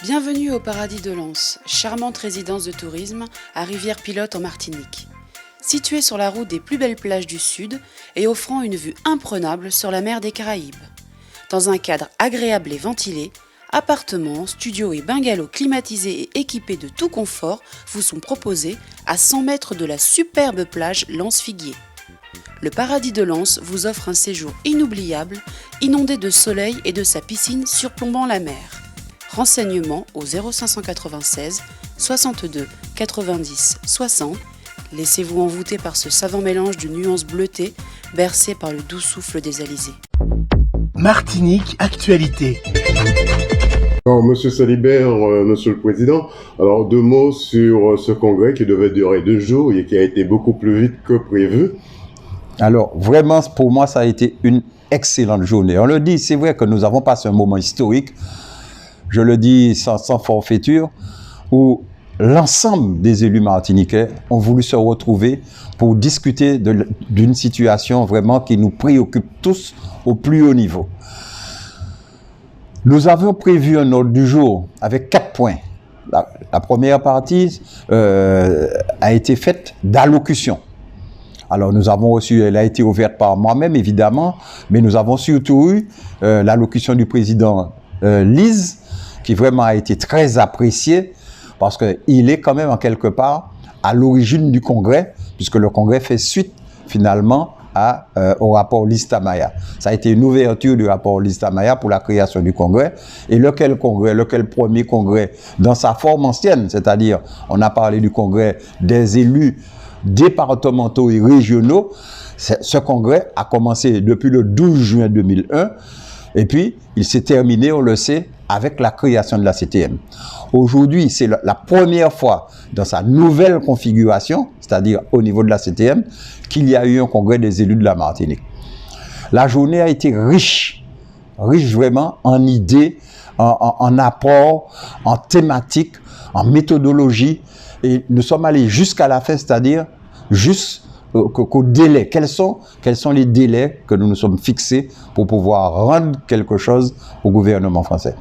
Bienvenue au Paradis de Lens, charmante résidence de tourisme à Rivière-Pilote en Martinique. Située sur la route des plus belles plages du Sud et offrant une vue imprenable sur la mer des Caraïbes. Dans un cadre agréable et ventilé, appartements, studios et bungalows climatisés et équipés de tout confort vous sont proposés à 100 mètres de la superbe plage Lens-Figuier. Le Paradis de Lens vous offre un séjour inoubliable, inondé de soleil et de sa piscine surplombant la mer. Renseignements au 0596 62 90 60. Laissez-vous envoûter par ce savant mélange de nuances bleutées, bercé par le doux souffle des alizés. Martinique Actualité. Alors, Monsieur Salibert, Monsieur le Président, alors 2 mots sur ce congrès qui devait durer 2 jours et qui a été beaucoup plus vite que prévu. Alors, vraiment, pour moi, ça a été une excellente journée. On le dit, c'est vrai que nous avons passé un moment historique, je le dis sans forfaiture, où l'ensemble des élus martiniquais ont voulu se retrouver pour discuter d'une situation vraiment qui nous préoccupe tous au plus haut niveau. Nous avions prévu un ordre du jour avec 4 points. La première partie a été faite d'allocution. Alors nous avons reçu, elle a été ouverte par moi-même évidemment, mais nous avons surtout eu l'allocution du président Lise, qui vraiment a été très appréciée, parce qu'il est quand même en quelque part à l'origine du congrès, puisque le congrès fait suite finalement au rapport Lista-Maya. Ça a été une ouverture du rapport Lista-Maya pour la création du congrès. Et lequel premier congrès dans sa forme ancienne, c'est-à-dire on a parlé du congrès des élus départementaux et régionaux. Ce congrès a commencé depuis le 12 juin 2001 et puis il s'est terminé, on le sait, avec la création de la CTM. Aujourd'hui, c'est la première fois dans sa nouvelle configuration, c'est-à-dire au niveau de la CTM, qu'il y a eu un congrès des élus de la Martinique. La journée a été riche vraiment en idées, en apports, en thématiques, en méthodologie, et nous sommes allés jusqu'à la fin, c'est-à-dire jusqu'au délai. Quels sont les délais que nous nous sommes fixés pour pouvoir rendre quelque chose au gouvernement français?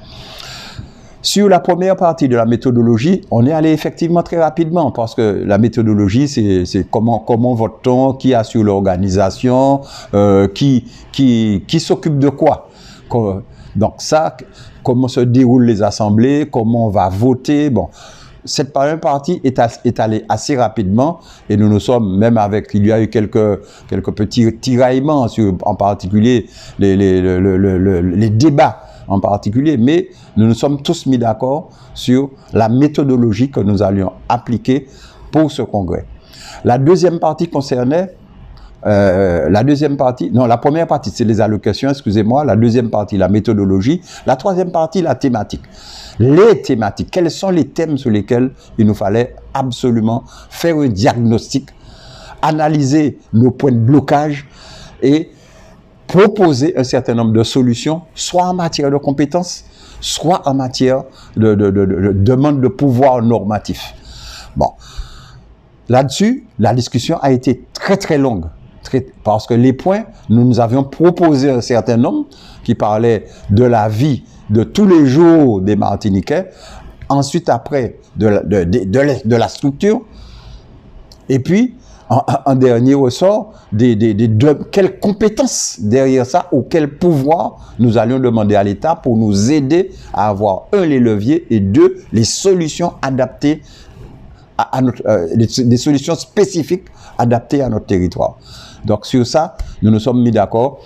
Sur la première partie de la méthodologie, on est allé effectivement très rapidement parce que la méthodologie, c'est comment vote-t-on, qui assure l'organisation, qui s'occupe de quoi. Donc ça, comment se déroulent les assemblées, comment on va voter. Bon, cette première partie est allée assez rapidement et nous sommes même il y a eu quelques petits tiraillements sur, en particulier les débats en particulier, mais nous nous sommes tous mis d'accord sur la méthodologie que nous allions appliquer pour ce congrès. La deuxième partie concernait la première partie, c'est les allocations, excusez-moi. La deuxième partie, la méthodologie. La troisième partie, la thématique. Les thématiques. Quels sont les thèmes sur lesquels il nous fallait absolument faire un diagnostic, analyser nos points de blocage et proposer un certain nombre de solutions, soit en matière de compétences, soit en matière de demande de pouvoir normatif. Bon. Là-dessus, la discussion a été très très longue. Parce que les points, nous avions proposé un certain nombre qui parlaient de la vie de tous les jours des Martiniquais, ensuite après de la structure, et puis en dernier ressort, quelles compétences derrière ça ou quel pouvoir nous allions demander à l'État pour nous aider à avoir, 1, les leviers et 2, les solutions adaptées des solutions spécifiques adaptées à notre territoire. Donc sur ça, nous nous sommes mis d'accord.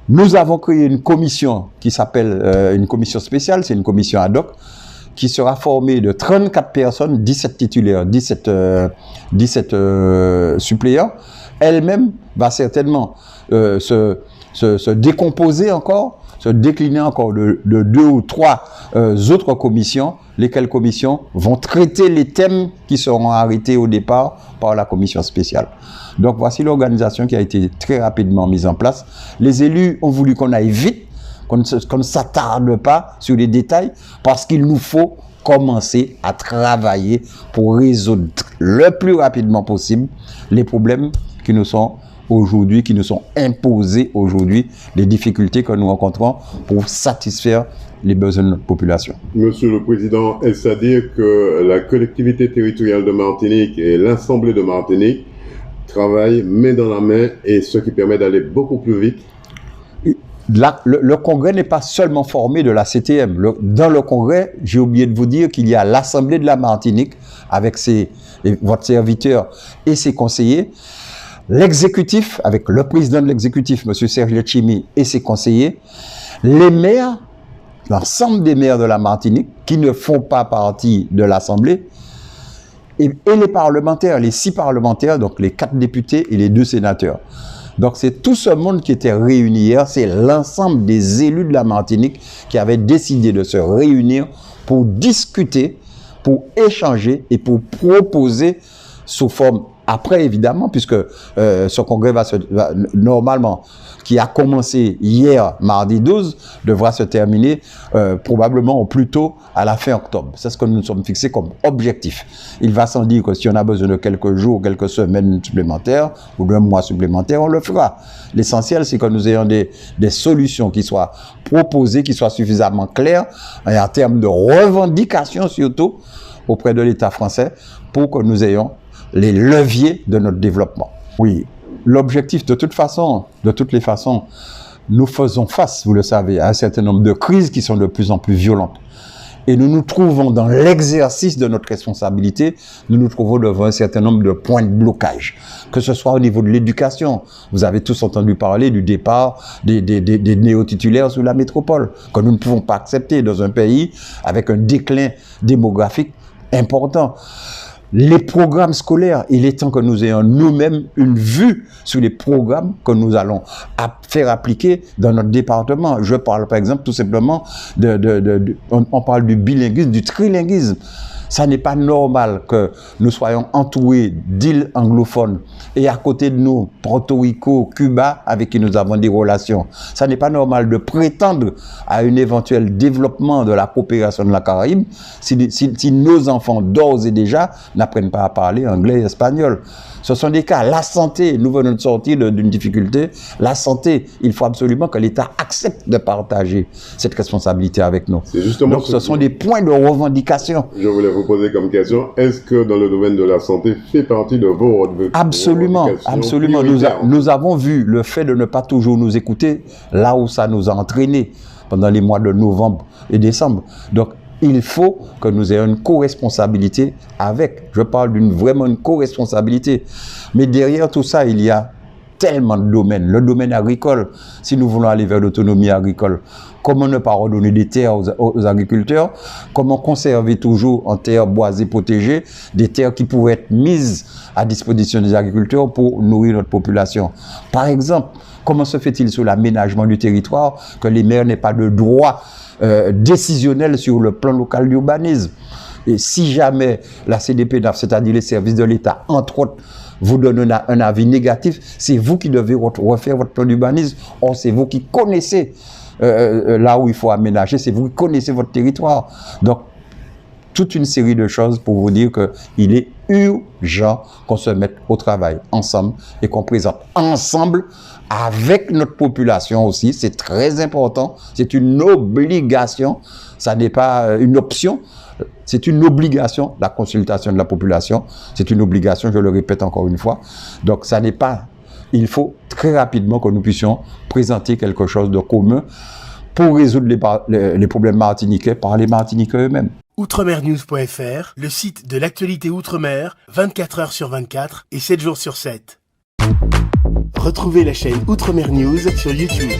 Nous avons créé une commission qui s'appelle une commission spéciale, c'est une commission ad hoc, qui sera formée de 34 personnes, 17 titulaires, 17 suppléants. Elle-même va certainement se décomposer encore, se décliner encore de 2 ou 3 autres commissions, lesquelles commissions vont traiter les thèmes qui seront arrêtés au départ par la commission spéciale. Donc voici l'organisation qui a été très rapidement mise en place. Les élus ont voulu qu'on aille vite, qu'on ne s'attarde pas sur les détails, parce qu'il nous faut commencer à travailler pour résoudre le plus rapidement possible les problèmes qui nous sont aujourd'hui, qui nous sont imposées aujourd'hui, les difficultés que nous rencontrons pour satisfaire les besoins de notre population. Monsieur le Président, est-ce à dire que la collectivité territoriale de Martinique et l'Assemblée de Martinique travaillent main dans la main et ce qui permet d'aller beaucoup plus vite? Là, le Congrès n'est pas seulement formé de la CTM. Dans le Congrès, j'ai oublié de vous dire qu'il y a l'Assemblée de la Martinique avec votre serviteur et ses conseillers, l'exécutif avec le président de l'exécutif, M. Serge Letchimy, et ses conseillers, les maires, l'ensemble des maires de la Martinique qui ne font pas partie de l'Assemblée, et les parlementaires, les 6 parlementaires, donc les 4 députés et les 2 sénateurs. Donc c'est tout ce monde qui était réuni hier, c'est l'ensemble des élus de la Martinique qui avaient décidé de se réunir pour discuter, pour échanger et pour proposer sous forme, après évidemment, puisque ce congrès va normalement, qui a commencé hier, mardi 12, devra se terminer probablement au plus tôt à la fin octobre. C'est ce que nous nous sommes fixés comme objectif. Il va sans dire que si on a besoin de quelques jours, quelques semaines supplémentaires ou d'un mois supplémentaire, on le fera. L'essentiel, c'est que nous ayons des solutions qui soient proposées, qui soient suffisamment claires et en termes de revendications surtout auprès de l'État français pour que nous ayons les leviers de notre développement. Oui, l'objectif de toutes les façons, nous faisons face, vous le savez, à un certain nombre de crises qui sont de plus en plus violentes. Et nous nous trouvons dans l'exercice de notre responsabilité, nous nous trouvons devant un certain nombre de points de blocage. Que ce soit au niveau de l'éducation, vous avez tous entendu parler du départ des néo-titulaires sur la métropole, que nous ne pouvons pas accepter dans un pays avec un déclin démographique important. Les programmes scolaires, il est temps que nous ayons nous-mêmes une vue sur les programmes que nous allons faire appliquer dans notre département. Je parle par exemple tout simplement on parle du bilinguisme, du trilinguisme. Ça n'est pas normal que nous soyons entourés d'îles anglophones et à côté de nous, Porto Rico, Cuba, avec qui nous avons des relations. Ça n'est pas normal de prétendre à un éventuel développement de la coopération de la Caraïbe si nos enfants d'ores et déjà n'apprennent pas à parler anglais et espagnol. Ce sont des cas. La santé, nous venons de sortir d'une difficulté. La santé, il faut absolument que l'État accepte de partager cette responsabilité avec nous. Donc ce sont des points de revendication. Je voulais vous poser comme question, est-ce que dans le domaine de la santé fait partie de vos revendications? Absolument, absolument. Nous avons vu le fait de ne pas toujours nous écouter là où ça nous a entraînés pendant les mois de novembre et décembre. Donc, il faut que nous ayons une co-responsabilité avec. Je parle vraiment une co-responsabilité. Mais derrière tout ça, il y a tellement de domaines. Le domaine agricole, si nous voulons aller vers l'autonomie agricole, comment ne pas redonner des terres aux agriculteurs? Comment conserver toujours en terres boisées protégées des terres qui pourraient être mises à disposition des agriculteurs pour nourrir notre population? Par exemple, comment se fait-il sur l'aménagement du territoire que les maires n'aient pas de droit décisionnel sur le plan local d'urbanisme? Et si jamais la CDPNAF, c'est-à-dire les services de l'État, entre autres, vous donne un avis négatif, c'est vous qui devez refaire votre plan d'urbanisme. Or, c'est vous qui connaissez là où il faut aménager, c'est vous qui connaissez votre territoire. Donc, toute une série de choses pour vous dire qu'il est urgent qu'on se mette au travail ensemble et qu'on présente ensemble avec notre population aussi. C'est très important, c'est une obligation, ça n'est pas une option, c'est une obligation, la consultation de la population, c'est une obligation, je le répète encore une fois. Donc ça n'est pas, il faut très rapidement que nous puissions présenter quelque chose de commun pour résoudre les problèmes martiniquais par les Martiniquais eux-mêmes. Outremernews.fr, le site de l'actualité Outre-mer, 24 heures sur 24 et 7 jours sur 7. Retrouvez la chaîne Outremer News sur YouTube.